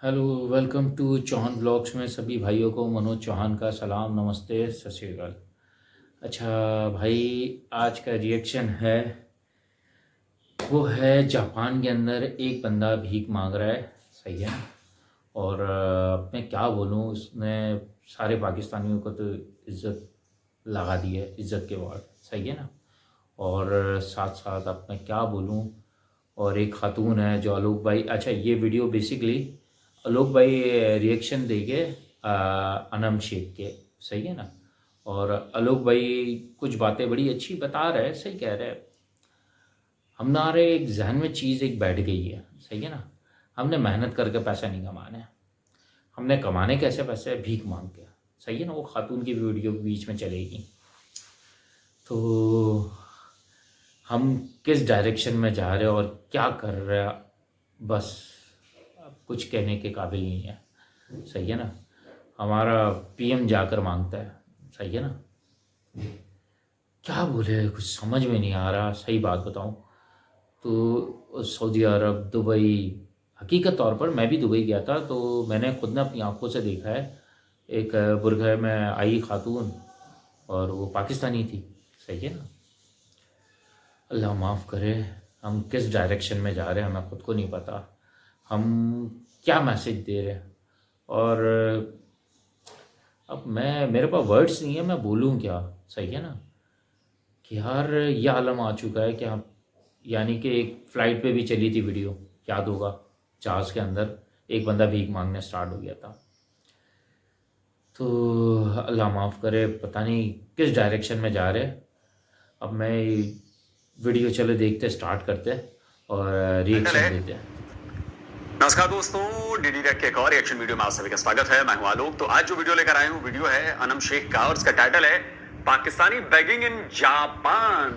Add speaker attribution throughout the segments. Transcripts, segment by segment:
Speaker 1: Hello, welcome to Chauhan blogs में सभी भाइयों को मनोज चौहान का सलाम, नमस्ते, सत श्री अकाल। अच्छा भाई, आज का रिएक्शन है, वो है जापान के अंदर एक बंदा भीख मांग रहा है, सही है ना। और मैं क्या बोलूँ, उसने सारे पाकिस्तानियों को तो इज्जत लगा दी है, इज्जत के वार्ड, सही है ना। और साथ साथ अब मैं क्या बोलूँ, और एक खातून है जो आलोक भाई, अच्छा ये वीडियो बेसिकली आलोक भाई रिएक्शन देंगे अनम शेख के, सही है ना। और आलोक भाई कुछ बातें बड़ी अच्छी बता रहे हैं, सही कह रहे हैं। हमारे एक जहन में चीज़ एक बैठ गई है, सही है ना। हमने मेहनत करके पैसा नहीं कमाने हैं, हमने कमाने कैसे पैसे, भीख मांग के, सही है ना। वो खातून की वीडियो बीच में चलेगी, तो हम किस डायरेक्शन में जा रहे हैं और क्या कर रहे हैं, बस अब कुछ कहने के काबिल नहीं है, सही है ना। हमारा पीएम जाकर मांगता है, सही है ना। क्या बोले, कुछ समझ में नहीं आ रहा, सही बात बताऊं तो सऊदी अरब, दुबई, हकीकत तौर पर मैं भी दुबई गया था, तो मैंने खुद ने अपनी आंखों से देखा है। एक बुरखे में आई खातून, और वो पाकिस्तानी थी, सही है ना। अल्लाह माफ़ करे, हम किस डायरेक्शन में जा रहे हैं हमें खुद को नहीं पता, हम क्या मैसेज दे रहे हैं। और अब मैं, मेरे पास वर्ड्स नहीं है, मैं बोलूँ क्या, सही है ना। कि यार ये आलम आ चुका है कि हम, यानी कि एक फ़्लाइट पे भी चली थी वीडियो, याद होगा, जहाज़ के अंदर एक बंदा भीख मांगने स्टार्ट हो गया था। तो अल्लाह माफ़ करे, पता नहीं किस डायरेक्शन में जा रहे हैं। अब मैं वीडियो चलो देखते, स्टार्ट करते और रिएक्शन देते हैं।
Speaker 2: नमस्कार दोस्तों, डीडी रेक के एक और रिएक्शन वीडियो में आप सभी का स्वागत है। मैं हूं आलोक। तो आज जो वीडियो लेकर आए हूं, वीडियो है अनम शेख का, और इसका टाइटल है पाकिस्तानी बेगिंग इन जापान।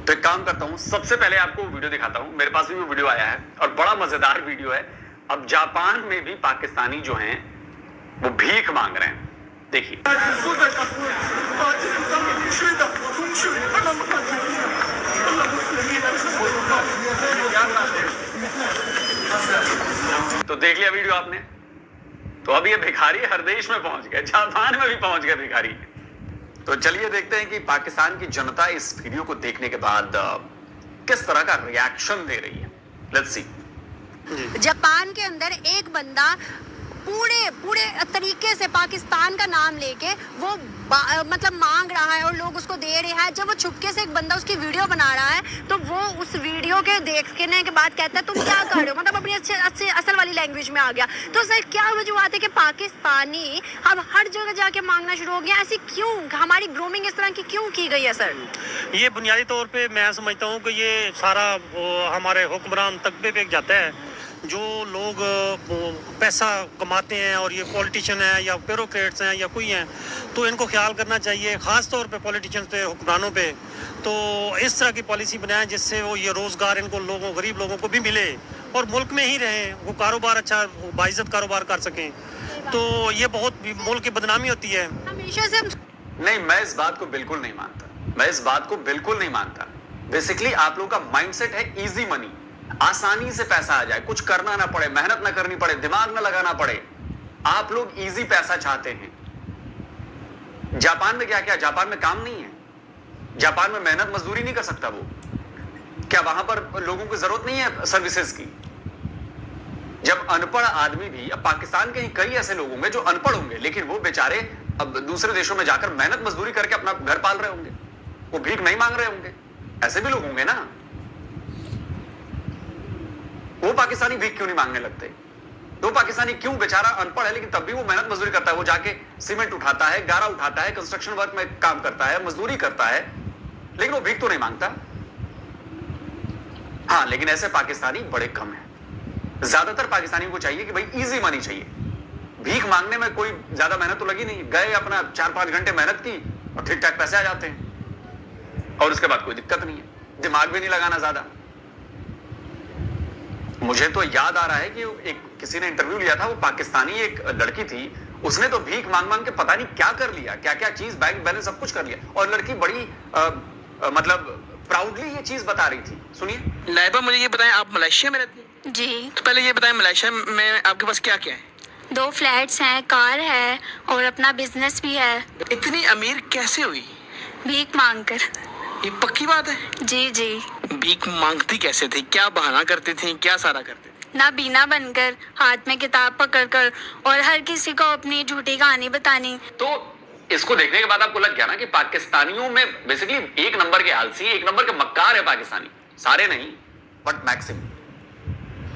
Speaker 2: तो एक काम करता हूं, सबसे पहले आपको वीडियो दिखाता हूं। मेरे पास भी वो वीडियो आया है और बड़ा मजेदार वीडियो है। अब जापान में भी पाकिस्तानी जो हैं वो भीख मांग रहे हैं, देखिए। तो देख लिया वीडियो आपने। तो अब ये भिखारी हर देश में पहुंच गए, जापान में भी पहुंच गए भिखारी। तो चलिए देखते हैं कि पाकिस्तान की जनता इस वीडियो को देखने के बाद किस तरह का रिएक्शन दे रही है। Let's see.
Speaker 3: जापान के अंदर एक बंदा पूरे पूरे तरीके से पाकिस्तान का नाम लेके वो मतलब मांग रहा है और लोग उसको दे रहे हैं। जब वो छुपके से एक बंदा उसकी वीडियो बना रहा है तो वो उस वीडियो के देखने के बाद कहता है तुम क्या कर रहे हो, मतलब अपनी अच्छे असल वाली लैंग्वेज में आ गया। तो सर क्या वजूहत है कि पाकिस्तानी अब हर जगह जाके मांगना शुरू हो गया? ऐसी क्यों, हमारी ग्रूमिंग इस तरह की क्यों की गई है सर?
Speaker 4: ये बुनियादी तौर पे मैं समझता हूँ कि ये सारा हमारे हुक्मरान तकबे पे जाता है। जो लोग पैसा कमाते हैं और ये पॉलिटिशियन हैं या ब्यूरोक्रेट्स हैं या कोई हैं, तो इनको ख्याल करना चाहिए, ख़ास तौर पे पॉलिटिशियंस पे, हुक्मरानों पे। तो इस तरह की पॉलिसी बनाएं जिससे वो ये रोज़गार इनको लोगों, गरीब लोगों को भी मिले और मुल्क में ही रहें, वो कारोबार अच्छा बाइज्जत कारोबार कर सकें। तो ये बहुत मुल्क की बदनामी होती है।
Speaker 3: हमेशा से
Speaker 2: नहीं, मैं इस बात को बिल्कुल नहीं मानता। मैं इस बात को बिल्कुल नहीं मानता। बेसिकली आप लोगों का माइंडसेट है इजी मनी, आसानी से पैसा आ जाए, कुछ करना ना पड़े, मेहनत ना करनी पड़े, दिमाग ना लगाना पड़े। आप लोग इजी पैसा चाहते हैं। जापान में क्या क्या, जापान में काम नहीं है, जापान में मेहनत मजदूरी नहीं कर सकता वो? क्या वहां पर लोगों की जरूरत नहीं है सर्विसेज की? जब अनपढ़ आदमी भी, अब पाकिस्तान के ही कई ऐसे लोग होंगे जो अनपढ़ होंगे, लेकिन वो बेचारे अब दूसरे देशों में जाकर मेहनत मजदूरी करके अपना घर पाल रहे होंगे, वो भीख नहीं मांग रहे होंगे। ऐसे भी लोग होंगे ना। वो पाकिस्तानी भीख क्यों नहीं मांगने लगते? तो पाकिस्तानी क्यों, बेचारा अनपढ़ है लेकिन तब भी वो मेहनत मजदूरी करता है, वो जाके सीमेंट उठाता है, गारा उठाता है, कंस्ट्रक्शन वर्क में काम करता है, मजदूरी करता है, लेकिन वो भीख तो नहीं मांगता। हाँ, लेकिन ऐसे पाकिस्तानी बड़े कम हैं। ज्यादातर पाकिस्तानियों को चाहिए कि भाई इजी मनी चाहिए, भीख मांगने में कोई ज्यादा मेहनत तो लगी नहीं, गए अपना 4-5 घंटे मेहनत की और ठीक ठाक पैसे आ जाते हैं, और उसके बाद कोई दिक्कत नहीं है, दिमाग भी नहीं लगाना ज्यादा। मुझे तो याद आ रहा है कि एक किसी ने इंटरव्यू लिया था, वो पाकिस्तानी एक लड़की थी, उसने तो भीख मांग मांग के पता नहीं क्या कर लिया, क्या क्या चीज, बैंक बैलेंस सब कुछ कर लिया, और लड़की बड़ी मतलब प्राउडली ये चीज बता रही थी। सुनिए।
Speaker 5: लाइबा, मुझे ये बताएं, आप मलेशिया में रहती हैं?
Speaker 6: जी,
Speaker 5: तो पहले ये बताएं, मलेशिया में आपके पास क्या क्या है?
Speaker 6: 2 फ्लैट्स हैं, कार है और अपना बिजनेस भी है।
Speaker 5: इतनी अमीर कैसे हुई?
Speaker 6: भीख मांग कर।
Speaker 5: ये पक्की बात है?
Speaker 6: जी जी,
Speaker 5: भीख मांगती कैसे थी? क्या बहाना करती थी? क्या सारा करती थी?
Speaker 6: ना बीना बनकर, हाथ में किताब पकड़कर और हर किसी को अपनी झूठी कहानी बतानी।
Speaker 2: तो इसको देखने के बाद आपको लग गया ना कि पाकिस्तानियों में बेसिकली एक नंबर के आलसी, एक नंबर के मक्कार है पाकिस्तानी। सारे नहीं, बट मैक्सिमम।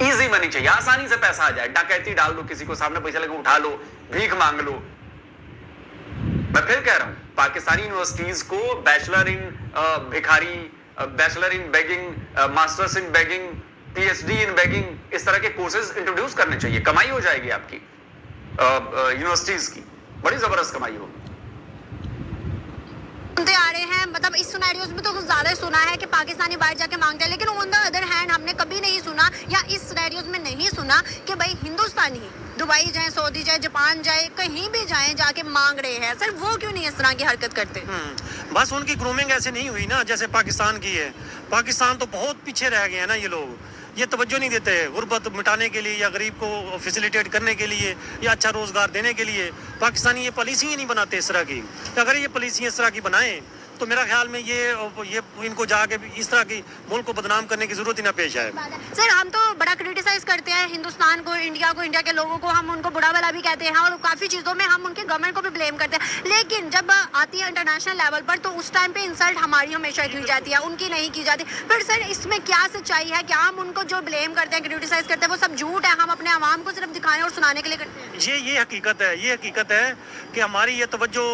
Speaker 2: इजी मनी चाहिए, आसानी से पैसा आ जाए, डकैती डाल दो, किसी को सामने पैसा लेकर उठा लो, भीख मांग लो। मैं फिर कह रहा हूं, पाकिस्तानी यूनिवर्सिटीज को बैचलर इन भिखारी, bachelor in begging, masters in begging, PhD in begging, इस तरह के कोर्सेज इंट्रोड्यूस करने चाहिए। कमाई हो जाएगी आपकी यूनिवर्सिटीज की, बड़ी जबरदस्त कमाई होगी।
Speaker 3: सुनते आ रहे हैं, मतलब इस सिनेरियोस में तो कुछ ज्यादा सुना है कि पाकिस्तानी बाहर जाके मांगते हैं, लेकिन ऑन द अदर हैंड हमने कभी नहीं सुना या इस सिनेरियोस में नहीं सुना कि भाई हिंदुस्तानी दुबई जाए, सऊदी जाए, जापान जाए, कहीं भी जाए जाके मांग रहे हैं। सर वो क्यों नहीं इस तरह की हरकत करते?
Speaker 4: बस उनकी ग्रूमिंग ऐसे नहीं हुई ना जैसे पाकिस्तान की है। पाकिस्तान तो बहुत पीछे रह गए हैं ना, ये लोग ये तवज्जो नहीं देते गुर्बत मिटाने के लिए या गरीब को फैसिलिटेट करने के लिए या अच्छा रोजगार देने के लिए। पाकिस्तानी ये पॉलिसी ही नहीं बनाते इस तरह की। अगर ये पॉलिसी इस तरह की बनाएं तो मेरा ख्याल में ये इनको जाके इस तरह की मुल्क को बदनाम करने की जरूरत ही ना पेश आए।
Speaker 3: सर हम तो बड़ा क्रिटिसाइज करते हैं हिंदुस्तान को, इंडिया के लोगों को, हम उनको बुरा भला भी कहते हैं और काफी चीजों में हम उनके गवर्नमेंट को भी ब्लेम करते हैं, लेकिन जब आती है इंटरनेशनल लेवल पर तो उस टाइम पे इंसल्ट हमारी हमेशा की जाती है, उनकी नहीं की जाती। फिर सर इसमें क्या सच्चाई है? क्या हम उनको जो ब्लेम करते हैं, क्रिटिसाइज करते हैं, वो सब झूठ है? हम अपने आवाम को सिर्फ दिखाने और सुनाने के लिए करते हैं?
Speaker 4: ये हकीकत है, ये हकीकत है कि हमारी ये तवज्जो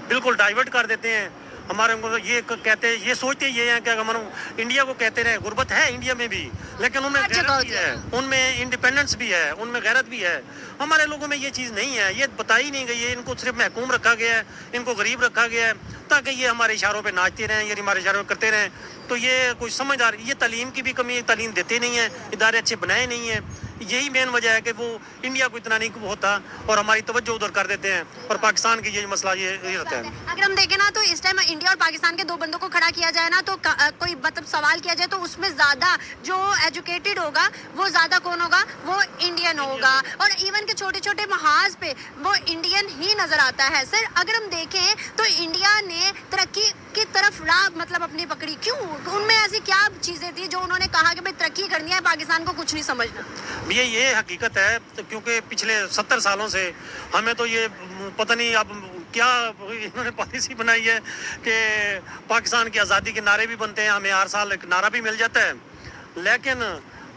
Speaker 4: बिल्कुल डाइवर्ट कर देते हैं। हमारे उनको ये कहते हैं, ये सोचते ये हैं कि हम इंडिया को कहते रहे गुर्बत है इंडिया में भी, लेकिन उनमें गैरत भी है, उनमें इंडिपेंडेंस भी है, उनमें गैरत भी है। हमारे लोगों में ये चीज़ नहीं है, ये बताई नहीं गई है। इनको सिर्फ महकूम रखा गया है, इनको गरीब रखा गया है ताकि ये हमारे इशारों पे नाचते रहें, ये हमारे इशारों पे करते रहें। तो ये कुछ समझदार, ये तालीम की भी कमी है, तालीम देते नहीं है, इदारे अच्छे बनाए नहीं हैं। यही मेन वजह है कि वो इंडिया को इतना नहीं होता और हमारी तवज्जो उधर कर देते हैं। और पाकिस्तान की ये मसला ये रहता है।
Speaker 3: अगर हम देखें ना तो इस टाइम इंडिया और पाकिस्तान के 2 बंदों को खड़ा किया जाए ना तो कोई मतलब सवाल किया जाए तो उसमें ज्यादा जो एजुकेटेड होगा वो ज्यादा कौन होगा? वो इंडियन होगा। और इवन के छोटे छोटे महाज पे वो इंडियन ही नजर आता है। सर अगर हम देखें तो इंडिया ने तरक्की की तरफ राह मतलब अपनी पकड़ी, क्यों? उनमें ऐसी क्या चीजें थी जो उन्होंने कहा कि भाई तरक्की करनी है, पाकिस्तान को कुछ नहीं समझना?
Speaker 4: ये हकीकत है, तो क्योंकि पिछले 70 सालों से हमें तो ये पता नहीं अब क्या इन्होंने पॉलिसी बनाई है कि पाकिस्तान की आज़ादी के नारे भी बनते हैं, हमें हर साल एक नारा भी मिल जाता है। लेकिन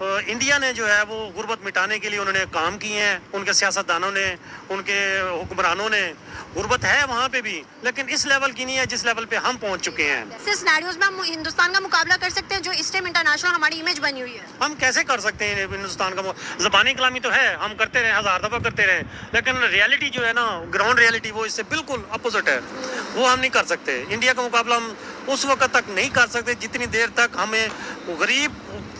Speaker 4: इंडिया ने जो है वो गुर्बत मिटाने के लिए उन्होंने काम किए हैं, उनके सियासतदानों ने, उनके हुक्मरानों ने। गुर्बत है वहाँ पे भी, लेकिन इस लेवल की नहीं है जिस लेवल पे हम पहुँच चुके हैं।
Speaker 3: ऐसे सिनेरियोज में हम हिंदुस्तान का मुकाबला कर सकते हैं जो इस टाइम इंटरनेशनल हमारी इमेज बनी हुई है?
Speaker 4: हम कैसे कर सकते हैं हिंदुस्तान का? ज़बानी कलामी तो है, हम करते रहे, 1000 दफ़ा करते रहे, लेकिन रियलिटी जो है ना, ग्राउंड रियलिटी, वो इससे बिल्कुल अपोजिट है। वो हम नहीं कर सकते। इंडिया का मुकाबला हम उस वक्त तक नहीं कर सकते जितनी देर तक हमें गरीब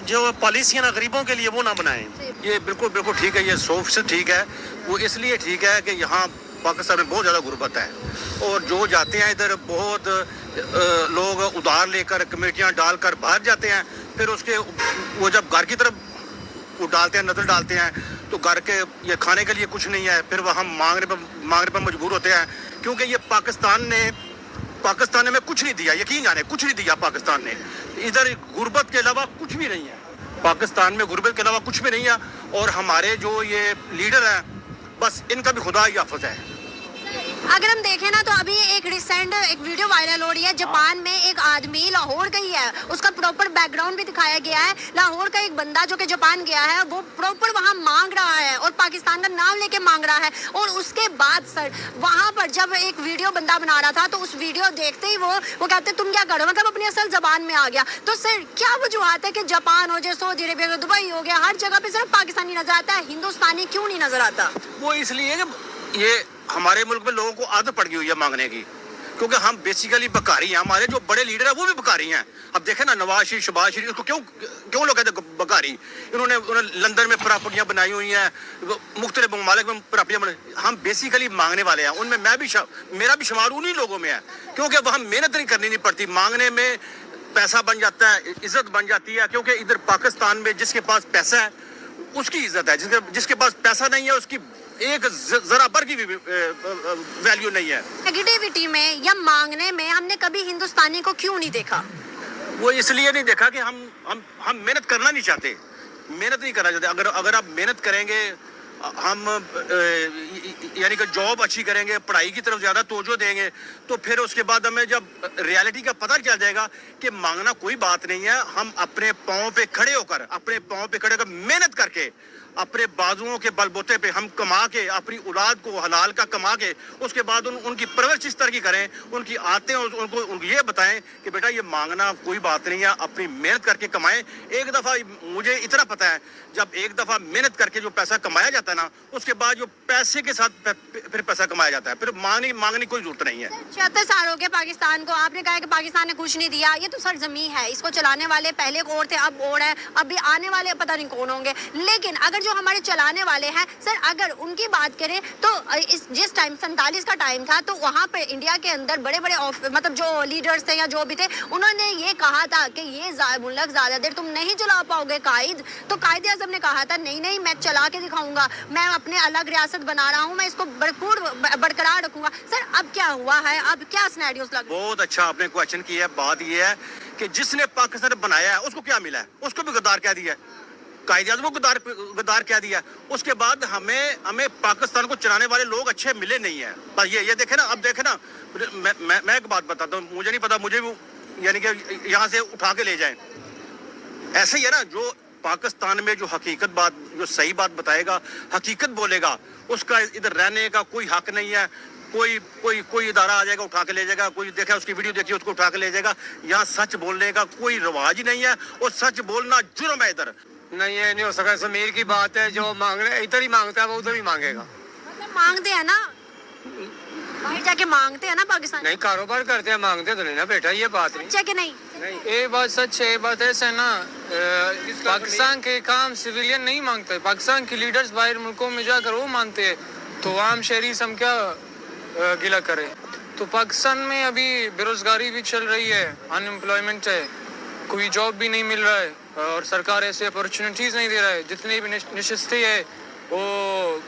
Speaker 4: जो पॉलिसियाँ ना गरीबों के लिए वो ना बनाएं।
Speaker 7: ये बिल्कुल ठीक है, ये 100% ठीक है। वो इसलिए ठीक है कि यहाँ पाकिस्तान में बहुत ज़्यादा गुर्बत है और जो जाते हैं इधर बहुत लोग उधार लेकर कमेटियाँ डालकर बाहर जाते हैं, फिर उसके वो जब घर की तरफ वो डालते हैं, नजर डालते हैं, तो घर के ये खाने के लिए कुछ नहीं है, फिर वह हम मांगने पर मजबूर होते हैं। क्योंकि ये पाकिस्तान ने में कुछ नहीं दिया, यकीन जाने कुछ नहीं दिया पाकिस्तान ने। इधर गुर्बत के अलावा कुछ भी नहीं है, पाकिस्तान में गुर्बत के अलावा कुछ भी नहीं है। और हमारे जो ये लीडर हैं, बस इनका भी खुदा ही हाफ़िज़ है।
Speaker 3: अगर हम देखें ना तो अभी एक रिसेंट एक वीडियो वायरल हो रही है, जापान में एक आदमी लाहौर का ही है, उसका प्रॉपर बैकग्राउंड भी दिखाया गया है। लाहौर का एक बंदा जो कि जापान गया है वो प्रॉपर वहाँ मांग रहा है और पाकिस्तान का नाम लेके मांग रहा है। और उसके बाद सर वहाँ पर जब एक वीडियो बंदा बना रहा था तो उस वीडियो देखते ही वो कहते तुम क्या करो, मतलब अपनी असल जबान में आ गया। तो सर क्या वजूहत है कि जापान हो जाए, सऊदी अरेबिया हो, दुबई हो गया, हर जगह पे सिर्फ पाकिस्तानी नजर आता है, हिंदुस्तानी क्यों नहीं नजर आता?
Speaker 7: वो इसलिए कि ये हमारे मुल्क में लोगों को आदत पड़ गई हुई है मांगने की, क्योंकि हम बेसिकली बकारी हैं। हमारे जो बड़े लीडर हैं वो भी बकारी हैं। अब देखें ना, नवाज शरीफ, शहबाज शरीफ, उसको क्यों लोग कहते हैं बकारी? उन्होंने लंदन में प्रॉपर्टियाँ बनाई हुई हैं, मुख्तलिफ ममालिक में प्रॉपर्टियाँ बनाई। हम बेसिकली मांगने वाले हैं, उनमें मेरा भी शुमार उन्हीं लोगों में है, क्योंकि अब हम मेहनत नहीं करनी नहीं पड़ती। मांगने में पैसा बन जाता है, इज्जत बन जाती है, क्योंकि इधर पाकिस्तान में जिसके पास पैसा है उसकी इज्जत है, जिसके पास पैसा नहीं है उसकी एक जरा भर की भी वैल्यू नहीं है।
Speaker 3: नेगेटिविटी में या मांगने में हमने कभी हिंदुस्तानी को क्यों नहीं देखा?
Speaker 7: वो इसलिए नहीं देखा कि हम मेहनत करना नहीं चाहते, मेहनत नहीं करना चाहते। अगर आप मेहनत करेंगे, हम यानी कि जॉब अच्छी करेंगे, पढ़ाई की तरफ ज़्यादा तवज्जो देंगे, तो फिर उसके बाद हमें जब रियलिटी का पता चल जाएगा कि मांगना कोई बात नहीं है, हम अपने पाँव पे खड़े होकर मेहनत करके अपने बाजुओं के बलबूते पे हम कमा के अपनी औलाद को हलाल का कमा के उसके बाद उनकी परवरिश इस तरह की करें, उनकी आते हैं उनको ये बताएं कि बेटा ये मांगना कोई बात नहीं है, अपनी मेहनत करके कमाएं। एक दफ़ा मुझे इतना पता है, जब एक दफ़ा मेहनत करके जो पैसा कमाया जाता है ना, उसके बाद जो पैसे के साथ फिर पैसा कमाया जाता है, फिर मांगने कोई जरूरत नहीं है।
Speaker 3: 76 साल हो गए पाकिस्तान को, आपने कहा कि पाकिस्तान ने कुछ नहीं दिया, ये तो सरजमीन है, इसको चलाने वाले पहले और थे, अब और है, अब भी आने वाले पता नहीं कौन होंगे। लेकिन अगर जो हमारे चलाने वाले हैं सर, अगर उनकी बात करें तो जिस टाइम 47 का टाइम था, तो वहाँ पे इंडिया के अंदर बड़े बड़े मतलब जो लीडर्स थे या जो भी थे, उन्होंने ये कहा था कि ये मुल्क ज़्यादा देर तुम नहीं चला पाओगे कायद। तो कायद आज़म ने कहा था नहीं मैं चला के दिखाऊंगा, मैं अपने अलग रियासत बना रहा हूँ, मैं इसको भरपूर बरकरार रखूंगा। सर अब क्या हुआ है, अब क्या सिनेरियोस लग?
Speaker 7: बहुत अच्छा आपने क्वेश्चन किया है। बात ये है कि जिसने पाकिस्तान बनाया है उसको क्या मिला है, उसको भी गद्दार कह दिया है, कायद-ए-आज़म को गद्दार कह दिया। उसके बाद हमें पाकिस्तान को चलाने वाले लोग अच्छे मिले नहीं है। पर ये देखे ना, अब देखे ना, मैं एक बात बताता हूँ, मुझे नहीं पता, मुझे भी यानी कि यहाँ से उठा के ले जाएं। ऐसे ही है ना, जो पाकिस्तान में जो हकीकत बात, जो सही बात बताएगा, हकीकत बोलेगा, उसका इधर रहने का कोई हक नहीं है। कोई इदारा आ जाएगा उठा के ले जाएगा, कोई देखा उसकी वीडियो देखी उसको उठा के ले जाएगा। यहाँ सच बोलने का कोई रिवाज ही नहीं है, और सच बोलना जुर्म है इधर।
Speaker 8: नहीं, ये नहीं हो सकता। ज़मीर की बात है, जो मांगने इधर ही मांगता है वो उधर ही मांगेगा।
Speaker 3: मतलब मांगते हैं ना, बाहर जाके मांगते हैं ना पाकिस्तान।
Speaker 8: नहीं, कारोबार करते हैं, मांगते तो नहीं ना बेटा, ये बात नहीं।
Speaker 3: सच है कि नहीं?
Speaker 9: ये बात सच है। ये बात ऐसा है ना, पाकिस्तान के काम सिविलियन नहीं मांगते, पाकिस्तान के लीडर्स बाहर मुल्कों में जाकर वो मांगते हैं, तो आम शहरी हम क्या गिला करें। तो पाकिस्तान में अभी बेरोजगारी भी चल रही है, अनएम्प्लॉयमेंट है, कोई जॉब भी नहीं मिल रहा है, और सरकार ऐसे अपॉर्चुनिटीज़ नहीं दे रहा है। जितनी भी नशिस्तें हैं वो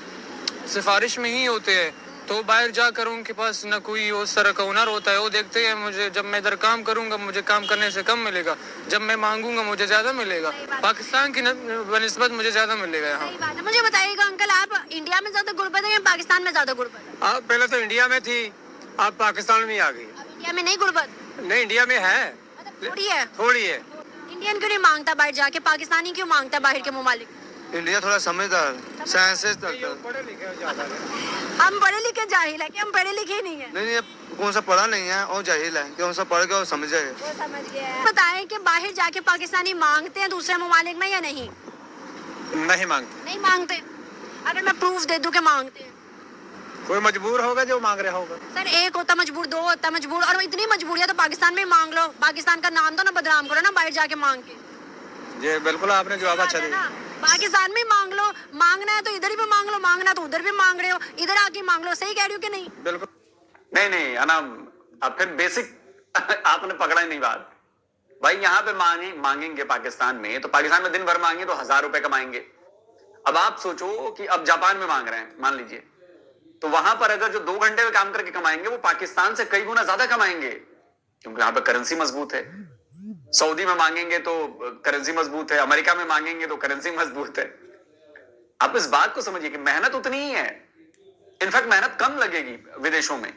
Speaker 9: सिफारिश में ही होते हैं, तो बाहर जाकर उनके पास ना कोई उस तरह का हुनर होता है। वो देखते हैं मुझे, जब मैं इधर काम करूंगा मुझे काम करने से कम मिलेगा, जब मैं मांगूंगा मुझे ज़्यादा मिलेगा, पाकिस्तान की बनिस्बत मुझे ज़्यादा मिलेगा यहाँ।
Speaker 3: सही बात है। मुझे बताइएगा अंकल, आप इंडिया में ज़्यादा गुर्बत है या पाकिस्तान में ज़्यादा गुर्बत है?
Speaker 8: आप पहले तो इंडिया में थी, आप पाकिस्तान में आ गई।
Speaker 3: इंडिया में नहीं गुर्बत?
Speaker 8: नहीं, इंडिया में है,
Speaker 3: थोड़ी है।
Speaker 8: थोड़ी है।
Speaker 3: इंडियन क्यों नहीं मांगता बाहर जाके, पाकिस्तानी क्यों मांगता बाहर के ममालिक?
Speaker 8: इंडिया थोड़ा समझदार, साइंस
Speaker 3: हम पढ़े लिखे जाहिल है कि हम पढ़े लिखे ही नहीं है?
Speaker 8: नहीं, कौन सा पढ़ा नहीं है और जाहिल है, कौन सा पढ़ के और समझ जाए।
Speaker 3: वो समझ गया है। बताएं कि बाहर जाके पाकिस्तानी मांगते हैं दूसरे ममालिक में या नहीं?
Speaker 8: नहीं मांगते।
Speaker 3: नहीं मांगते। अगर मैं प्रूफ दे दूं कि मांगते हैं?
Speaker 8: कोई मजबूर होगा जो मांग रहा होगा।
Speaker 3: सर एक होता मजबूर, दो होता मजबूर, और इतनी मजबूरियां तो पाकिस्तान में मांग लो। पाकिस्तान का नाम तो ना बदनाम करो ना बाहर जाके मांग के।
Speaker 8: ये बिल्कुल आपने जवाब अच्छा दिया।
Speaker 3: पाकिस्तान में मांग लो, मांगना है तो इधर भी मांग लो, मांगना तो उधर भी मांग रहे हो, इधर आके मांग लो। सही कह रही हो कि नहीं?
Speaker 8: बिल्कुल
Speaker 2: नहीं अनम, अब फिर बेसिक आपने पकड़ा ही नहीं बात भाई। यहाँ पे मांगेंगे पाकिस्तान में, तो पाकिस्तान में दिन भर मांगे तो 1000 रुपए कमाएंगे। अब आप सोचो कि अब जापान में मांग रहे हैं मान लीजिए, तो वहां पर अगर जो 2 घंटे में काम करके कमाएंगे वो पाकिस्तान से कई गुना ज्यादा कमाएंगे, क्योंकि यहाँ पे करेंसी मजबूत है। सऊदी में मांगेंगे तो करेंसी मजबूत है, अमेरिका में मांगेंगे तो करेंसी मजबूत है। आप इस बात को समझिए कि मेहनत उतनी ही है, इनफैक्ट मेहनत कम लगेगी विदेशों में,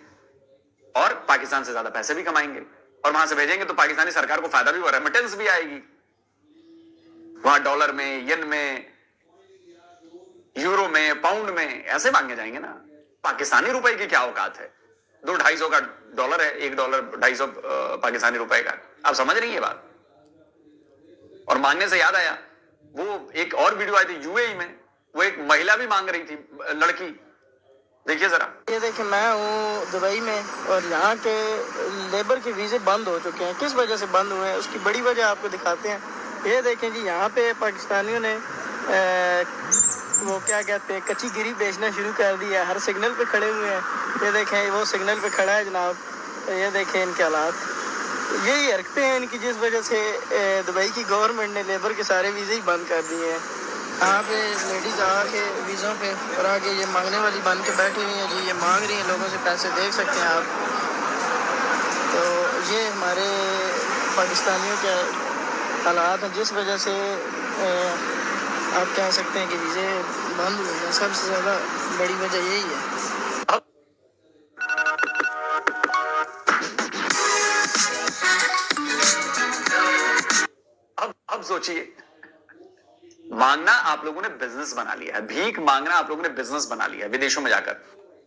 Speaker 2: और पाकिस्तान से ज्यादा पैसे भी कमाएंगे, और वहां से भेजेंगे तो पाकिस्तानी सरकार को फायदा भी हो रहा है, रेमिटेंस भी आएगी। वहां डॉलर में, येन में, यूरो में, पाउंड में ऐसे मांगे जाएंगे ना। पाकिस्तानी रुपए की क्या औकात है? 2-250 का डॉलर है, $1 250 पाकिस्तानी रुपए का। आप समझ रही है बात? और मांगने से याद आया, वो एक और वीडियो आई थी यूएई में, वो एक महिला भी मांग रही थी, लड़की। देखिए जरा।
Speaker 10: ये देखिए, मैं हूँ दुबई में और यहाँ के लेबर के वीज़े बंद हो चुके हैं। किस वजह से बंद हुए हैं उसकी बड़ी वजह आपको दिखाते हैं। ये देखें जी, यहाँ पे पाकिस्तानियों ने वो क्या कहते हैं, कच्ची गिरी बेचना शुरू कर दिया। हर सिग्नल पे खड़े हुए हैं। ये देखें, वो सिग्नल पे खड़ा है जनाब, ये देखें इनके हालात। यही हरकतें हैं इनकी, जिस वजह से दुबई की गवर्नमेंट ने लेबर के सारे वीज़े ही बंद कर दिए हैं। यहाँ पे लेडीज़ आके वीज़ों पे और आके ये मांगने वाली बन के बैठी हुई हैं जी, ये मांग रही हैं लोगों से पैसे, देख सकते हैं आप। तो ये हमारे पाकिस्तानियों के हालात हैं, जिस वजह से आप कह सकते हैं कि वीज़े बंद हुए हैं। सबसे ज़्यादा बड़ी वजह यही है।
Speaker 2: अब सोचिए, मांगना आप लोगों ने बिजनेस बना लिया है, भीख मांगना आप लोगों ने बिजनेस बना लिया है विदेशों में जाकर,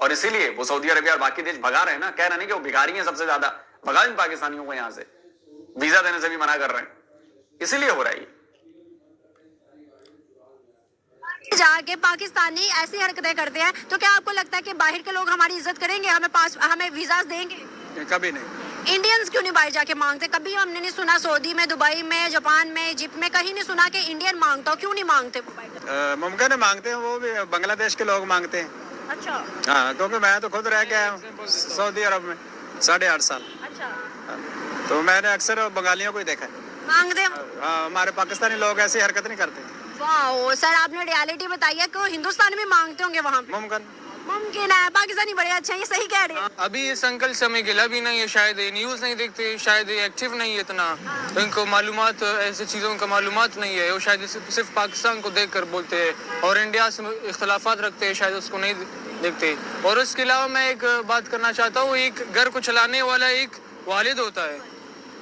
Speaker 2: और इसीलिए वो सऊदी अरबिया और बाकी देश भगा रहे हैं ना, कह रहे नहीं कि वो भिखारी हैं सबसे ज्यादा, भगा इन पाकिस्तानियों को यहां से, वीजा देने से भी मना कर रहे हैं, इसीलिए हो रहा है।
Speaker 3: जाके पाकिस्तानी ऐसी हरकतें करते हैं तो क्या आपको लगता है कि बाहर के लोग हमारी इज्जत करेंगे, हमें वीजा देंगे?
Speaker 7: कभी नहीं।
Speaker 3: इंडियंस क्यों नहीं बाहर जाके मांगते? कभी हमने नहीं सुना सऊदी में, दुबई में, जापान में, इजिप्ट में कहीं नहीं सुना कि इंडियन मांगता हो। क्यों नहीं मांगते?
Speaker 7: मुमकिन है मांगते हैं, वो भी बांग्लादेश के लोग मांगते हैं।
Speaker 3: अच्छा।
Speaker 7: हाँ, क्योंकि मैं तो खुद रह के आया हूँ सऊदी अरब में 8.5 साल।
Speaker 3: अच्छा।
Speaker 7: तो मैंने अक्सर बंगालियों को ही देखा है
Speaker 3: मांगते।
Speaker 7: हमारे पाकिस्तानी लोग ऐसी हरकत नहीं करते।
Speaker 3: वाह सर, आपने रियलिटी बताई है कि हिंदुस्तान में मांगते होंगे वहाँ पे। मुमकिन है, पाकिस्तानी बड़े अच्छे हैं, ये सही कह रहे हैं।
Speaker 9: अभी इस अंकल से हमें गिला भी नहीं है, शायद ये न्यूज़ नहीं देखते, शायद ये एक्टिव नहीं है इतना, इनको मालूमात ऐसे चीज़ों का मालूमात नहीं है, वो शायद सिर्फ पाकिस्तान को देख कर बोलते हैं और इंडिया से इख्तलाफात रखते हैं, शायद उसको नहीं देखते। और उसके अलावा मैं एक बात करना चाहता हूँ, एक घर को चलाने वाला एक वालिद होता है,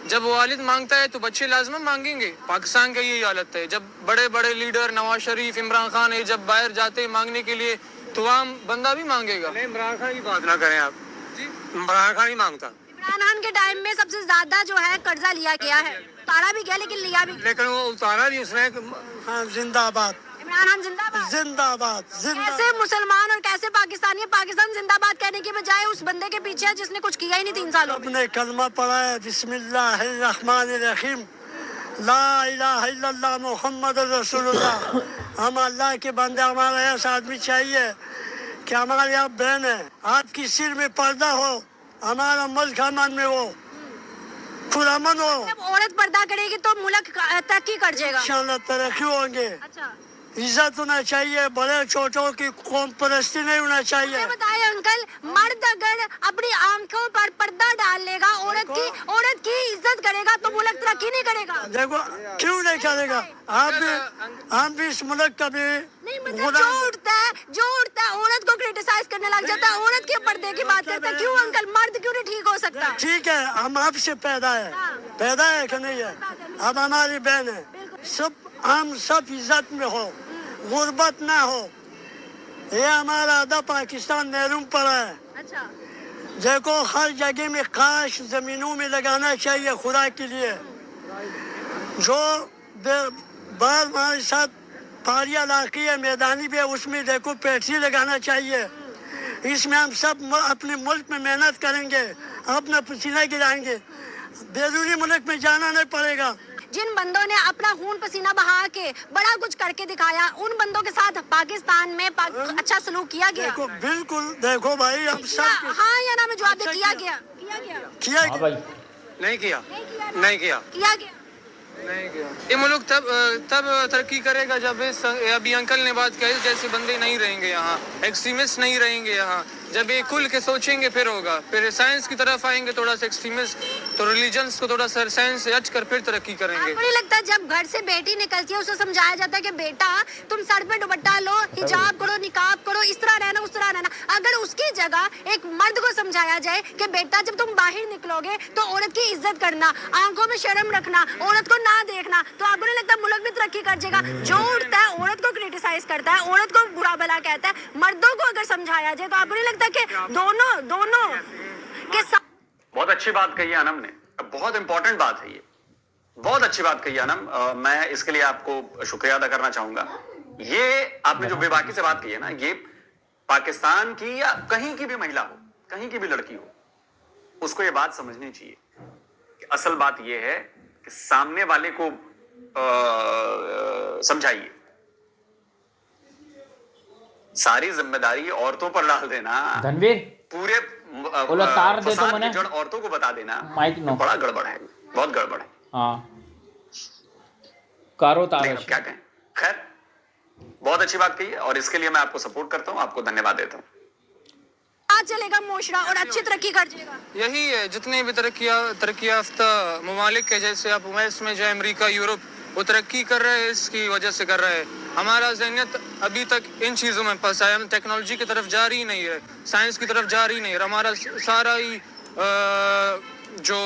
Speaker 9: जब वालिद मांगता है तो बच्चे लाजमन मांगेंगे। पाकिस्तान का यही हालत है, जब बड़े बड़े लीडर नवाज शरीफ, इमरान खान है, जब बाहर जाते हैं मांगने के लिए तो आम बंदा भी मांगेगा।
Speaker 8: इमरान खान की बात ना करें आप जी, इमरान खान ही मांगता।
Speaker 3: इमरान खान के टाइम में सबसे ज्यादा जो है कर्जा लिया गया है, उतारा भी गया लेकिन लिया भी,
Speaker 8: लेकिन वो उतारा नहीं उसने।
Speaker 10: हाँ, जिंदाबाद
Speaker 3: इमरान खान जिंदाबाद।
Speaker 10: जिंदाबाद।
Speaker 3: कैसे मुसलमान और कैसे पाकिस्तानी पाकिस्तान जिंदाबाद कहने के बजाय उस बंदे के पीछे है जिसने कुछ किया ही नहीं 3 सालों में।
Speaker 10: अपने कलमा पढ़ा है, बिस्मिल्लाहिर्रहमानिर्रहीम, ला इलाहा इल्लल्लाह मुहम्मद रसूलुल्लाह। हम अल्लाह के बंदे, हमारा ऐसा आदमी चाहिए कि हमारे आप बहन है, आपकी सिर में पर्दा हो, हमारा मुल्क अमन में हो, खुदामन हो।
Speaker 3: जब औरत पर्दा करेगी तो मुल्क तरक्की कर जाएगा,
Speaker 10: इंशाल्लाह तरक्की होंगे।
Speaker 3: अच्छा।
Speaker 10: इज्जत होना चाहिए, बड़े छोटों की कौम परस्ती नहीं होना चाहिए।
Speaker 3: बताए अंकल, मर्द अगर अपनी आंखों पर पर्दा डाल लेगा, औरत की इज्जत करेगा तो मुल्क तरक्की नहीं करेगा।
Speaker 10: देखो क्यों नहीं करेगा? आप भी इस मुल्क का भी
Speaker 3: नहीं, मतलब जो उठता है औरत को क्रिटिसाइज करने लग जाता है, औरत के पर्दे की बात करता है। क्यों अंकल, मर्द क्यों नहीं ठीक हो सकता?
Speaker 10: ठीक है, हम आपसे पैदा है कि नहीं है? अब हमारी बहन है, हम सब इज्जत में हो, गुर्बत ना हो। ये हमारा आधा पाकिस्तान महरूम पड़ा है।
Speaker 3: अच्छा।
Speaker 10: देखो हर जगह में काश जमीनों में लगाना चाहिए खुदा के लिए। जो बार हमारे साथ पहाड़िया इलाकी है, मैदानी भी है, उसमें देखो पेट्री लगाना चाहिए। इसमें हम सब अपने मुल्क में मेहनत करेंगे, अपना पसीना गिराएंगे, बेरूनी मुल्क में जाना नहीं पड़ेगा।
Speaker 3: जिन बंदों ने अपना खून पसीना बहा के बड़ा कुछ करके दिखाया, उन बंदों के साथ पाकिस्तान में अच्छा सलूक किया गया।
Speaker 10: देखो बिल्कुल, देखो भाई हम सब
Speaker 3: हाँ या ना में जवाब दे, किया गया।
Speaker 1: हाँ भाई,
Speaker 8: नहीं किया।
Speaker 9: ये मुल्क तब तरक्की करेगा जब अभी अंकल ने बात कही, जैसे बंदे नहीं रहेंगे यहाँ, एक्सट्रीमिस्ट नहीं रहेंगे यहाँ। जब ये खुल के सोचेंगे फिर होगा, फिर साइंस की तरफ आएंगे, थोड़ा सा एक्सट्रीमिस्ट, तो रिलीजन्स को थोड़ा सा साइंस से हट कर फिर तरक्की करेंगे।
Speaker 3: आपको नहीं लगता जब घर से बेटी निकलती है उसे समझाया जाता है कि बेटा तुम सर पे दुपट्टा लो, हिजाब करो, निकाब करो, इस तरह रहना, उस तरह रहना। अगर उसकी जगह एक मर्द को समझाया जाए कि बेटा जब तुम बाहर निकलोगे तो औरत की इज्जत करना, आंखों में शर्म रखना, औरत को ना देखना, तो आपको नहीं लगता मुल्क भी तरक्की कर जाएगा? जो उठता है औरत को क्रिटिसाइज करता है, औरत को बुरा भला कहता है, मर्दों को अगर समझाया जाए तो आपको नहीं लगता कि दोनों के साथ।
Speaker 2: बहुत अच्छी बात कही है अनम ने, बहुत इंपॉर्टेंट बात है ये, बहुत अच्छी बात कही है अनम। मैं इसके लिए आपको शुक्रिया अदा करना चाहूंगा। ये आपने जो बेबाकी से बात की है ना, ये पाकिस्तान की या कहीं की भी महिला हो, कहीं की भी लड़की हो, उसको ये बात समझनी चाहिए कि असल बात ये है कि सामने वाले को समझाइए। सारी जिम्मेदारी औरतों पर डाल देना,
Speaker 1: धनवीर
Speaker 2: पूरे
Speaker 1: बोलो तार दे तो
Speaker 2: फसाद
Speaker 1: मने
Speaker 2: की जड़ औरतों को बता देना,
Speaker 1: माइक नो
Speaker 2: बड़ा गड़बड़ है, बहुत गड़बड़ है।
Speaker 1: हाँ कारो तार
Speaker 2: लेकिन अब क्या कहें, खैर बहुत अच्छी बात कही है और इसके लिए मैं आपको सपोर्ट करता हूँ, आपको धन्यवाद देता हूँ।
Speaker 3: आज चलेगा मुआशरा और अच्छी तरक्की कर जाएगा।
Speaker 9: यही है, जितने भी तरक्की याफ्ता ममालिक है, जैसे आप ओएस में जाए, अमेरिका, यूरोप, वो तरक्की कर रहे हैं, इसकी वजह से कर रहे हैं। हमारा ज़हनियत अभी तक इन चीज़ों में फंसा है, हम टेक्नोलॉजी की तरफ जा रही नहीं है, साइंस की तरफ जा रही नहीं है। हमारा सारा ही जो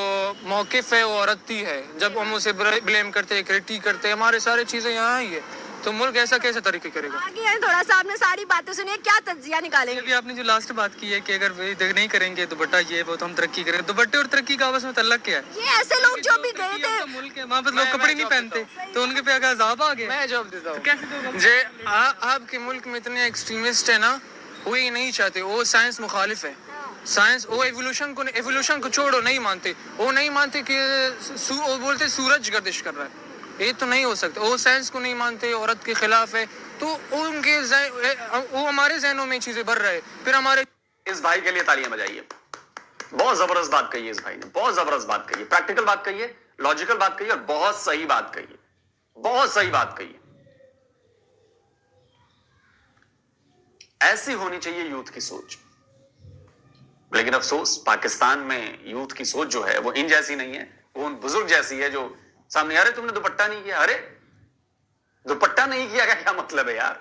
Speaker 9: मौक़िफ़ है वो औरती है। जब हम उसे ब्लेम करते हैं, क्रिटिक करते हैं, हमारे सारी चीज़ें यहाँ ही है, तो मुल्क ऐसा कैसे तरक्की करेगा?
Speaker 3: आगे है थोड़ा सा, आपने सारी बातें सुनी, क्या तज्जिया निकालेंगे?
Speaker 9: अभी आपने जो लास्ट बात की है कि अगर वे नहीं करेंगे दुपट्टा ये वो तो हम तरक्की करेंगे, दुपट्टे और तरक्की का आपस में तल्लक क्या है?
Speaker 3: ये ऐसे लोग जो भी गए थे,
Speaker 9: मुल्क है, वहाँ पर लोग कपड़े नहीं पहनते, तो उनके पे अगर अज़ाब आ गया। मैं जवाब देता हूँ, कैसे जे आपके मुल्क में इतने एक्सट्रीमिस्ट है ना, वो ये नहीं चाहते, वो साइंस मुखालिफ है। साइंस वो एवोल्यूशन को छोड़ो, नहीं मानते, वो नहीं मानते कि वो बोलते सूरज गर्दिश कर रहा है, ये तो नहीं हो सकता। वो साइंस को नहीं मानते, औरत के खिलाफ है, तो उनके वो हमारे जहनों में चीजें भर रहे। फिर हमारे
Speaker 2: इस भाई के लिए तालियां बजाइए, बहुत जबरदस्त बात कही है इस भाई ने, बहुत जबरदस्त बात कही है, प्रैक्टिकल बात कही है, लॉजिकल बात कही है और बहुत सही बात कही है, बहुत सही बात कही है। ऐसी होनी चाहिए यूथ की सोच, लेकिन अफसोस पाकिस्तान में यूथ की सोच जो है वो इन जैसी नहीं है, वो उन बुजुर्ग जैसी है जो सामने, अरे तुमने दुपट्टा नहीं किया, अरे दुपट्टा नहीं किया का क्या मतलब है यार?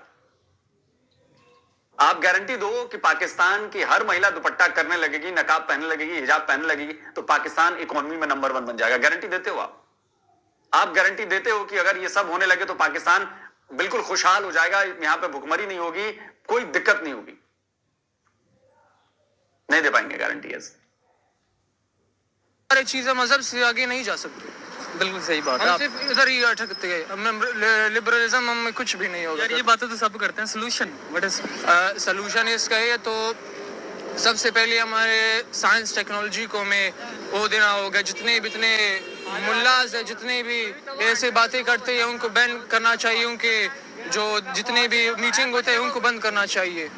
Speaker 2: आप गारंटी दो कि पाकिस्तान की हर महिला दुपट्टा करने लगेगी, नकाब पहनने लगेगी, हिजाब पहनने लगेगी, तो पाकिस्तान इकोनॉमी में नंबर 1 बन जाएगा। गारंटी देते हो आप गारंटी देते हो कि अगर ये सब होने लगे तो पाकिस्तान बिल्कुल खुशहाल हो जाएगा, यहां पे भुखमरी नहीं होगी, कोई दिक्कत नहीं होगी? नहीं दे पाएंगे गारंटी ऐसे।
Speaker 9: सारी चीजें मजहब से आगे नहीं जा सकती। बिल्कुल सही बात है, सिर्फ इधर ही अटकते हैं, लिबरलिज्म में कुछ भी नहीं होगा। यार ये बातें तो सब करते हैं, सोल्यूशन व्हाट इज सोल्यूशन इसका है, तो सबसे पहले हमारे साइंस टेक्नोलॉजी को हमें वो देना होगा। जितने भी इतने मुल्लाज है, जितने भी ऐसे बातें करते हैं, उनको बैन करना चाहिए, उनके जो जितने भी मीटिंग होते हैं उनको बंद करना चाहिए।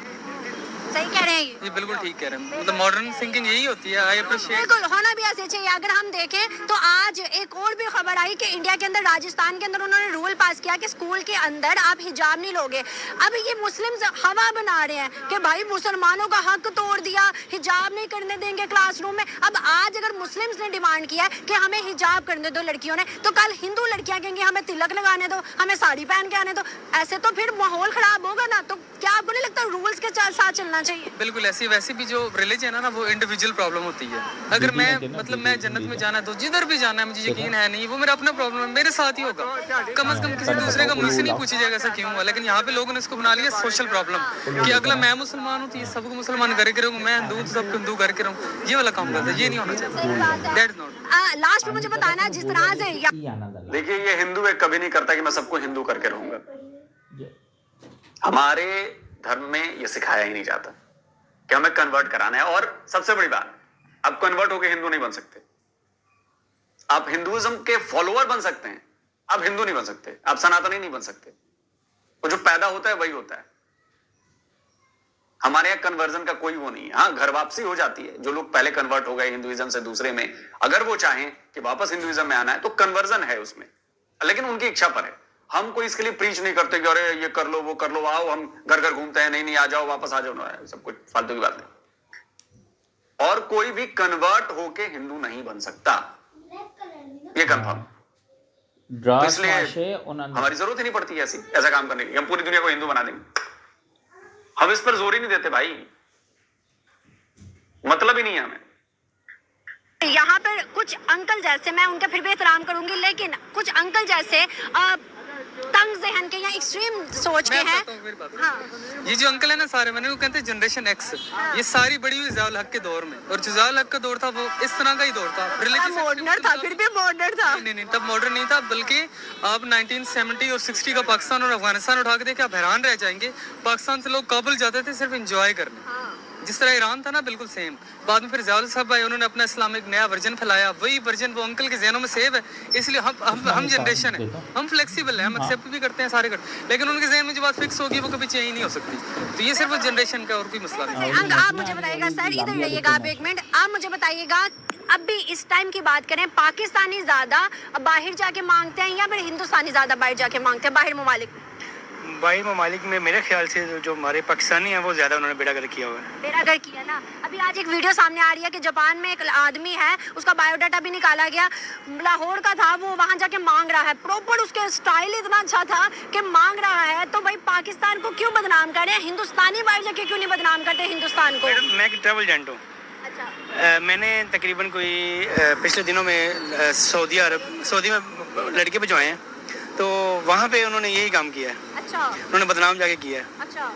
Speaker 3: सही कह रहे हैं
Speaker 9: ये बिल्कुल ठीक कह रहे हैं, मतलब मॉडर्न थिंकिंग यही होती है। आई अप्रिशिएट,
Speaker 3: बिल्कुल होना भी ऐसे चाहिए। अगर हम देखें तो आज एक और भी खबर आई कि इंडिया के अंदर, राजस्थान के अंदर उन्होंने रूल पास किया कि स्कूल के अंदर आप हिजाब नहीं लोगे। अब ये मुस्लिम्स हवा बना रहे हैं कि भाई मुसलमानों का हक तोड़ दिया, हिजाब नहीं करने देंगे क्लासरूम में। अब आज अगर मुस्लिम्स ने डिमांड किया है कि हमें हिजाब करने दो लड़कियों ने, तो कल हिंदू लड़कियां कहेंगी हमें तिलक लगाने दो, हमें साड़ी पहन के आने दो। ऐसे तो फिर माहौल खराब होगा ना। तो क्या आपको नहीं लगता रूल्स के साथ चलना चाहिए?
Speaker 9: बिल्कुल ऐसी वैसी भी जो रिलीजन है ना, वो इंडिविजुअल प्रॉब्लम होती है। अगर मैं जन्नत में जाना है तो जिधर भी जाना है, मुझे यकीन है नहीं, वो मेरा अपना प्रॉब्लम है, मेरे साथ ही होगा। कम से कम किसी दूसरे का मुझसे नहीं पूछी जाएगा ऐसा क्यों हुआ। लेकिन यहाँ पे लोगों ने इसको बना लिया सोशल प्रॉब्लम कि अगला मैं मुसलमान हूँ तो ये सबको मुसलमान करके रहूँ, मैं हिंदू हूँ तो सबको हिंदू करके रहूँ। ये वाला काम करता है, ये नहीं होना चाहिए। That is not.
Speaker 3: लास्ट में मुझे बताना जिस तरह से
Speaker 2: देखिए, ये हिंदू एक कभी नहीं करता कि मैं सबको हिंदू करके रहूंगा। हमारे धर्म में ये सिखाया ही नहीं जाता कि हमें कन्वर्ट कराना है। और सबसे बड़ी बात, आप कन्वर्ट होकर हिंदू नहीं बन सकते। आप हिंदुइज्म के फॉलोअर बन सकते हैं, आप हिंदू नहीं बन सकते, आप सनातनी नहीं बन सकते। वो जो पैदा होता है वही होता है। हमारे यहाँ कन्वर्जन का कोई वो नहीं है। हाँ, घर वापसी हो जाती है। जो लोग पहले कन्वर्ट हो गए हिंदुइज्म से दूसरे में, अगर वो चाहें कि वापस हिंदुइज्म में आना है तो कन्वर्जन है उसमें, लेकिन उनकी इच्छा पर है। हम कोई इसके लिए प्रीच नहीं करते कि अरे ये कर लो वो कर लो, आओ हम घर घर घूमते हैं, नहीं आ जाओ वापस आ जाओ ना, सब कुछ फालतू की बात है। और कोई भी कन्वर्ट होके हिंदू नहीं बन सकता, ये कंफर्म। तो इसलिए हमारी जरूरत ही नहीं पड़ती ऐसा काम करने की। हम पूरी दुनिया को हिंदू बना देंगे, हम इस पर जोर ही नहीं देते भाई, मतलब ही नहीं है हमें।
Speaker 3: यहाँ पर कुछ अंकल जैसे, मैं उनका फिर भी एहतराम करूंगी, लेकिन कुछ अंकल जैसे तंग ज़हन के या एक्सट्रीम सोच के हैं।
Speaker 9: हाँ। ये जो अंकल है ना सारे, मैंने वो कहते हैं जनरेशन एक्स। ये सारी बड़ी हुई ज़ियाउल हक के दौर में, और जो ज़ियाउल हक का दौर था वो इस तरह का ही दौर था।
Speaker 3: मॉडर्न था, फिर भी मॉडर्न था।
Speaker 9: नहीं, तब मॉडर्न नहीं था, बल्कि आप 1970 और 60 का पाकिस्तान और अफगानिस्तान उठा के देखे, आप हैरान रह जाएंगे। पाकिस्तान से लोग काबुल जाते थे सिर्फ एंजॉय करने। जिस तरह ईरान था ना, बिल्कुल सेम। बाद में फिर ज़ियाउल साहब आए, उन्होंने अपना इस्लामिक नया वर्जन फैलाया, वही वर्जन वो अंकल के जहनों में सेव है। इसलिए हम जनरेशन है, हम फ्लेक्सिबल हैं, हम एक्सेप्ट भी करते हैं, सारे करते हैं, लेकिन उनके जहन में जो बात फिक्स होगी वो कभी चेंज नहीं हो सकती। तो ये सिर्फ जनरेशन का और कोई मसला नहीं है।
Speaker 3: आप मुझे बताइएगा सर, इधर रहिएगा आप एक मिनट, आप मुझे बताइएगा अभी इस टाइम की बात करें, पाकिस्तानी ज्यादा बाहर जाके मांगते हैं या फिर हिंदुस्तानी ज्यादा बाहर जाके मांगते हैं बाहर ममालिक में?
Speaker 10: बाहरी ममालिक में मेरे ख्याल से जो हमारे पाकिस्तानी हैं वो ज़्यादा उन्होंने बेड़ा गर्क किया हुआ है।
Speaker 3: बेड़ा गर्क किया ना। अभी आज एक वीडियो सामने आ रही है कि जापान में एक आदमी है, उसका बायोडाटा भी निकाला गया, लाहौर का था, वो वहाँ जाके मांग रहा है, प्रॉपर उसके स्टाइल इतना अच्छा था कि मांग रहा है। तो भाई पाकिस्तान को क्यों बदनाम कर रहे हैं, हिंदुस्तानी बाहर जाके क्यों नहीं बदनाम करते हिंदुस्तान को?
Speaker 10: मैं एक ट्रैवल एजेंट हूँ। मैंने तकरीबन कोई पिछले दिनों में सऊदी में लड़के भिजवाए हैं, तो वहाँ पे उन्होंने यही काम किया है।
Speaker 3: अच्छा,
Speaker 10: उन्होंने बदनाम जाके किया है।
Speaker 3: अच्छा,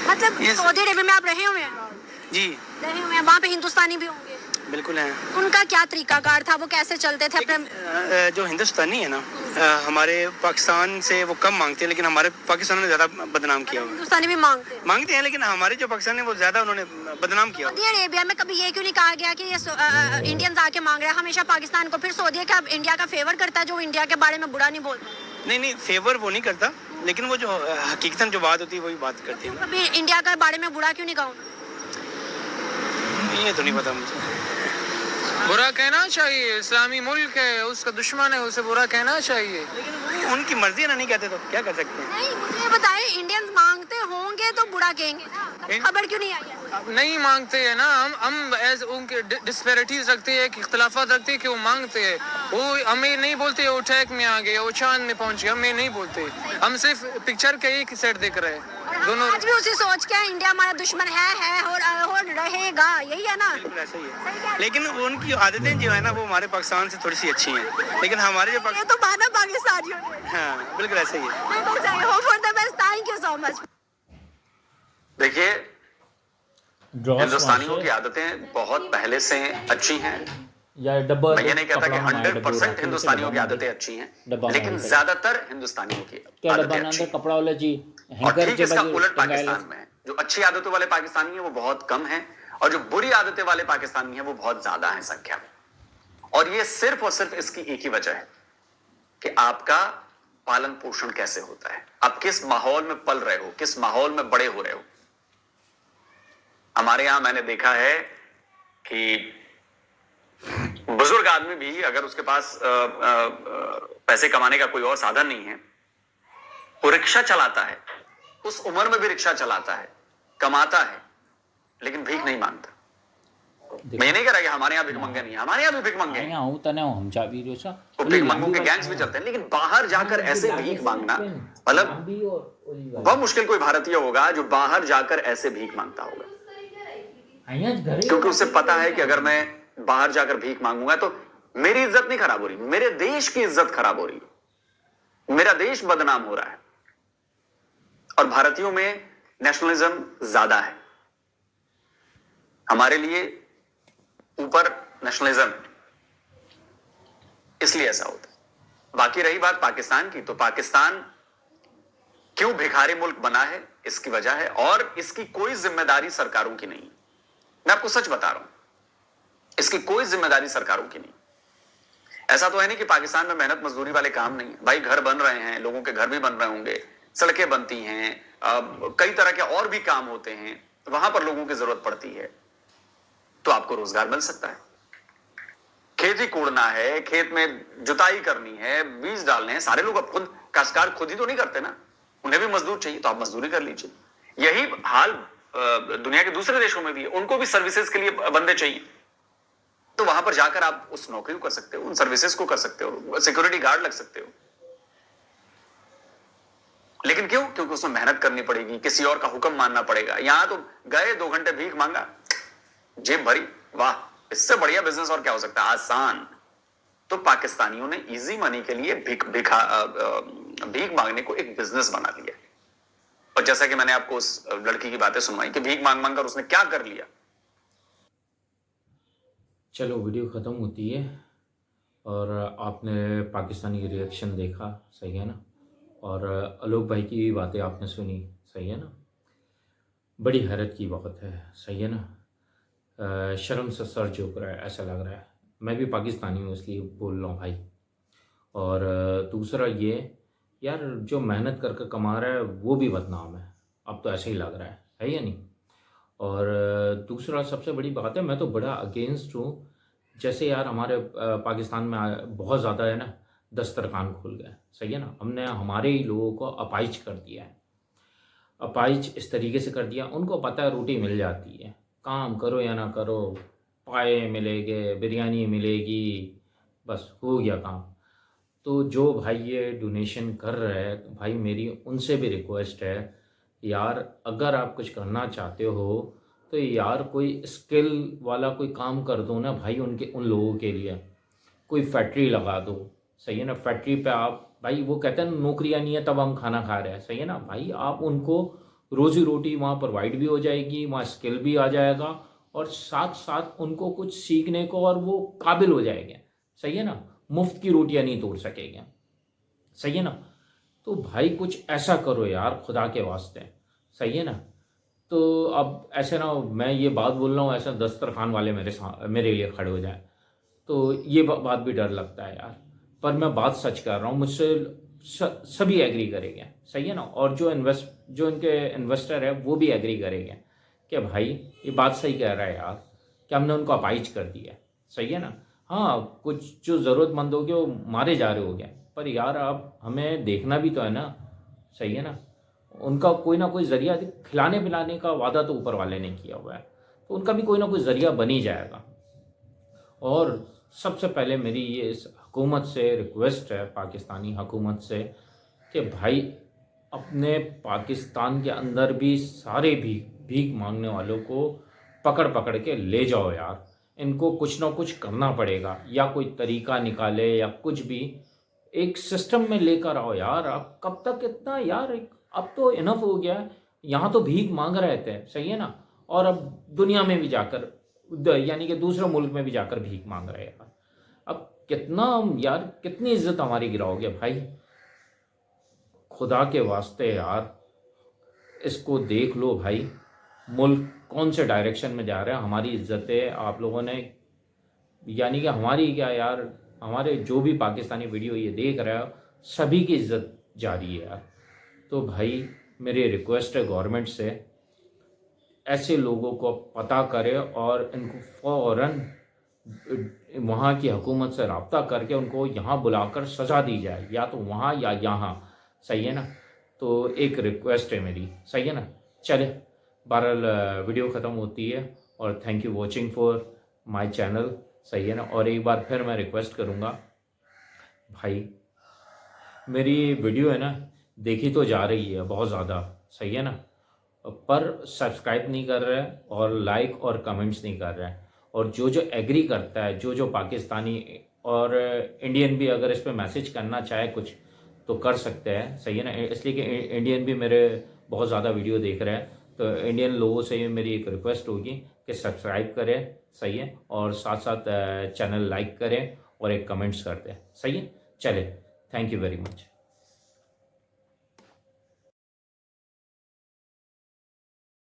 Speaker 3: मतलब सऊदी अरेबिया में आप रहे हुए हैं?
Speaker 10: जी
Speaker 3: रहे हुए हैं, वहाँ पे हिंदुस्तानी भी होंगे?
Speaker 10: बिल्कुल हैं।
Speaker 3: उनका क्या तरीकाकार था, वो कैसे चलते थे अपने?
Speaker 10: जो हिंदुस्तानी है ना, हमारे पाकिस्तान से वो कम मांगते हैं, लेकिन हमारे पाकिस्तान ने ज़्यादा बदनाम किया हुआ है।
Speaker 3: हिंदुस्तानी भी मांगते
Speaker 10: हैं, लेकिन हमारे जो पाकिस्तान है वो ज़्यादा उन्होंने बदनाम किया।
Speaker 3: सऊदी अरेबिया में कभी ये क्यों नहीं कहा गया कि ये इंडियंस आके मांग रहे हैं हमेशा पाकिस्तान को? फिर सऊदी का इंडिया का फेवर करता है, जो इंडिया के बारे में बुरा नहीं बोलता?
Speaker 10: नहीं, फेवर वो नहीं करता, लेकिन वो जो हकीकतन जो बात होती है वही बात करते हैं।
Speaker 3: कभी इंडिया के बारे में बुरा क्यों नहीं कहा?
Speaker 10: ये तो नहीं पता मुझे।
Speaker 9: बुरा कहना चाहिए, इस्लामी मुल्क है, उसका दुश्मन है, उसे बुरा कहना चाहिए।
Speaker 10: लेकिन उनकी मर्जी है ना, नहीं कहते तो क्या कर सकते हैं।
Speaker 3: नहीं, मुझे बताएं, इंडियंस मांगते होंगे तो बुरा कहेंगे ना, खबर क्यों नहीं आई है?
Speaker 9: नहीं मांगते हैं ना, हम एज उनके डिस्पैरिटीज रखते हैं, कि रखते हैं कि वो मांगते हैं। वो हमें नहीं बोलते वो ट्रैक में आ गए, वो चांद में पहुंच गए, हमें नहीं बोलते। हम सिर्फ पिक्चर का एक सेट देख रहे हैं। दोनों
Speaker 3: आज भी उसी सोच के इंडिया हमारा दुश्मन है और रहेगा, यही है ना?
Speaker 10: ऐसा ही है, लेकिन उनकी आदतें जो है ना वो हमारे पाकिस्तान से थोड़ी सी अच्छी हैं, लेकिन हमारे जो
Speaker 3: ये तो माना पाकिस्तानियों ने।
Speaker 10: हाँ, बिल्कुल ऐसा ही है।
Speaker 3: बिल्कुल सही। Hope for the best, thank you so much.
Speaker 2: देखिए, हिंदुस्तानियों की आदतें बहुत पहले से अच्छी हैं। मैं ये नहीं कहता कि 100% हिंदुस्तानियों की आदतें अच्छी हैं, लेकिन ज्यादातर हिंदुस्तानियों की आदतें अच्छी हैं। और ठीक इसका उलट पाकिस्तान में है। जो अच्छी आदतों वाले पाकिस्तानी हैं वो बहुत कम हैं, और जो बुरी आदतें वाले पाकिस्तानी हैं वो बहुत ज्यादा हैं संख्या में। और ये सिर्फ और सिर्फ इसकी एक ही वजह है कि आपका पालन पोषण कैसे होता है, आप किस माहौल में पल रहे हो, किस माहौल में बड़े हो रहे हो। हमारे यहां मैंने देखा है कि बुजुर्ग आदमी भी अगर उसके पास पैसे कमाने का कोई और साधन नहीं है, वो रिक्शा चलाता है, उस उम्र में भी रिक्शा चलाता है, कमाता है, लेकिन भीख नहीं मांगता। मैं नहीं कह रहा कि हमारे यहाँ भिखमंगे नहीं है, हमारे यहाँ भी भिखमंगे हैं, तो भिखमंगों के गैंग्स भी चलते हैं, लेकिन बाहर जाकर ऐसे भीख मांगना, मतलब बहुत मुश्किल कोई भारतीय होगा जो बाहर जाकर ऐसे भीख मांगता होगा, क्योंकि उसे पता है कि अगर मैं बाहर जाकर भीख मांगूंगा तो मेरी इज्जत नहीं खराब हो रही, मेरे देश की इज्जत खराब हो रही, मेरा देश बदनाम हो रहा है। और भारतीयों में नेशनलिज्म ज्यादा है, हमारे लिए ऊपर नेशनलिज्म, इसलिए ऐसा होता है। बाकी रही बात पाकिस्तान की, तो पाकिस्तान क्यों भिखारी मुल्क बना है, इसकी वजह है, और इसकी कोई जिम्मेदारी सरकारों की नहीं। मैं आपको सच बता रहा हूं, इसकी कोई जिम्मेदारी सरकारों की नहीं। ऐसा तो है नहीं कि पाकिस्तान में मेहनत मजदूरी वाले काम नहीं है, भाई घर बन रहे हैं, लोगों के घर भी बन रहे होंगे, सड़कें बनती हैं, कई तरह के और भी काम होते हैं, वहां पर लोगों की जरूरत पड़ती है, तो आपको रोजगार मिल सकता है। खेती कोड़ना है, खेत में जुताई करनी है, बीज डालने हैं, सारे लोग अब खुद काश्तकार खुद ही तो नहीं करते ना, उन्हें भी मजदूर चाहिए, तो आप मजदूरी कर लीजिए। यही हाल दुनिया के दूसरे देशों में भी है, उनको भी सर्विसेज के लिए बंदे चाहिए, तो वहां पर जाकर आप उस नौकरी को कर सकते हो, उन सर्विसेज को कर सकते हो, सिक्योरिटी गार्ड लग सकते हो। लेकिन क्यों? क्योंकि उसमें मेहनत करनी पड़ेगी, किसी और का हुक्म मानना पड़ेगा। यहां तो गए 2 घंटे भीख मांगा, जेब भरी, वाह, इससे बढ़िया बिजनेस और क्या हो सकता है, आसान। तो पाकिस्तानियों ने इजी मनी के लिए भीख मांगने को एक बिजनेस बना लिया। और जैसा कि मैंने आपको उस लड़की की बातें सुनवाई कि भीख मांग मांग कर उसने क्या कर लिया।
Speaker 1: चलो वीडियो ख़त्म होती है, और आपने पाकिस्तानी की रिएक्शन देखा, सही है ना, और आलोक भाई की बातें आपने सुनी, सही है ना। बड़ी हैरत की बात है, सही है ना। शर्म से सर झुक रहा है, ऐसा लग रहा है। मैं भी पाकिस्तानी हूँ इसलिए बोल रहा हूँ भाई। और दूसरा ये यार, जो मेहनत करके कमा रहा है वो भी बदनाम है, अब तो ऐसे ही लग रहा है या नहीं। और दूसरा सबसे बड़ी बात है, मैं तो बड़ा अगेंस्ट हूँ, जैसे यार हमारे पाकिस्तान में बहुत ज़्यादा है ना दस्तरखान खुल गए, सही है ना। हमने हमारे ही लोगों को अपाइज कर दिया है, अपाइज इस तरीके से कर दिया, उनको पता है रोटी मिल जाती है, काम करो या ना करो, पाए मिलेंगे, बिरयानी मिलेगी, बस हो गया काम। तो जो भाई ये डोनेशन कर रहे हैं भाई, मेरी उनसे भी रिक्वेस्ट है यार, अगर आप कुछ करना चाहते हो तो यार कोई स्किल वाला कोई काम कर दो ना भाई, उन लोगों के लिए कोई फैक्ट्री लगा दो, सही है ना। फैक्ट्री पे आप भाई, वो कहते हैं नौकरियां नहीं है तब हम खाना खा रहे हैं, सही है ना भाई। आप उनको रोजी रोटी वहाँ प्रोवाइड भी हो जाएगी, वहाँ स्किल भी आ जाएगा, और साथ साथ उनको कुछ सीखने को और वो काबिल हो जाएंगे, सही है ना। मुफ्त की रोटियां नहीं तोड़ सकेंगे, सही है ना। तो भाई कुछ ऐसा करो यार खुदा के वास्ते, सही है ना। तो अब ऐसे ना मैं ये बात बोल रहा हूँ, ऐसा दस्तरखान वाले मेरे लिए खड़े हो जाए तो ये बात भी डर लगता है यार। पर मैं बात सच कर रहा हूँ, मुझसे सभी एग्री करेंगे, सही है ना। और जो इनके इन्वेस्टर है वो भी एग्री करेंगे कि भाई ये बात सही कह रहा है यार, कि हमने उनको अपाइज कर दिया, सही है ना। हाँ, कुछ जो ज़रूरतमंद हो गए वो मारे जा रहे हो गए, पर यार आप हमें देखना भी तो है ना, सही है ना। उनका कोई ना कोई ज़रिया, खिलाने पिलाने का वादा तो ऊपर वाले ने किया हुआ है, तो उनका भी कोई ना कोई ज़रिया बन ही जाएगा। और सबसे पहले मेरी ये इस हुकूमत से रिक्वेस्ट है, पाकिस्तानी हुकूमत से, कि भाई अपने पाकिस्तान के अंदर भी सारे भीख मांगने वालों को पकड़ पकड़ के ले जाओ यार। इनको कुछ ना कुछ करना पड़ेगा, या कोई तरीका निकाले या कुछ भी एक सिस्टम में लेकर आओ यार। आप कब तक इतना यार, अब तो इनफ हो गया। यहाँ तो भीख मांग रहे थे, सही है ना, और अब दुनिया में भी जाकर, यानी कि दूसरे मुल्क में भी जाकर भीख मांग रहे हैं यार। अब कितना यार, कितनी इज्जत हमारी गिराओगे भाई, खुदा के वास्ते यार इसको देख लो भाई, मुल्क कौन से डायरेक्शन में जा रहा है। हमारी इज्जतें आप लोगों ने, यानी कि हमारी क्या यार, हमारे जो भी पाकिस्तानी वीडियो ये देख रहे हो सभी की इज्जत जा रही है यार। तो भाई मेरी रिक्वेस्ट है गवर्नमेंट से, ऐसे लोगों को पता करे और इनको फ़ौरन वहाँ की हुकूमत से रब्ता करके उनको यहाँ बुलाकर सज़ा दी जाए, या तो वहाँ या यहाँ, सही है ना। तो एक रिक्वेस्ट है मेरी, सही है ना। चले, बहरहाल वीडियो ख़त्म होती है, और thank you watching for my channel, सही है ना। और एक बार फिर मैं रिक्वेस्ट करूँगा भाई, मेरी वीडियो है ना देखी तो जा रही है बहुत ज़्यादा, सही है ना, पर सब्सक्राइब नहीं कर रहे हैं और लाइक और कमेंट्स नहीं कर रहे हैं। और जो एग्री करता है, जो पाकिस्तानी और इंडियन भी अगर इस पर मैसेज करना चाहे कुछ तो कर सकते हैं, सही है ना। इसलिए कि इंडियन भी मेरे बहुत ज़्यादा वीडियो देख रहे हैं, तो इंडियन लोगों से मेरी एक रिक्वेस्ट होगी कि सब्सक्राइब करें, सही है, और साथ साथ चैनल लाइक करें और एक कमेंट्स कर दें, सही है। चले, थैंक यू वेरी मच।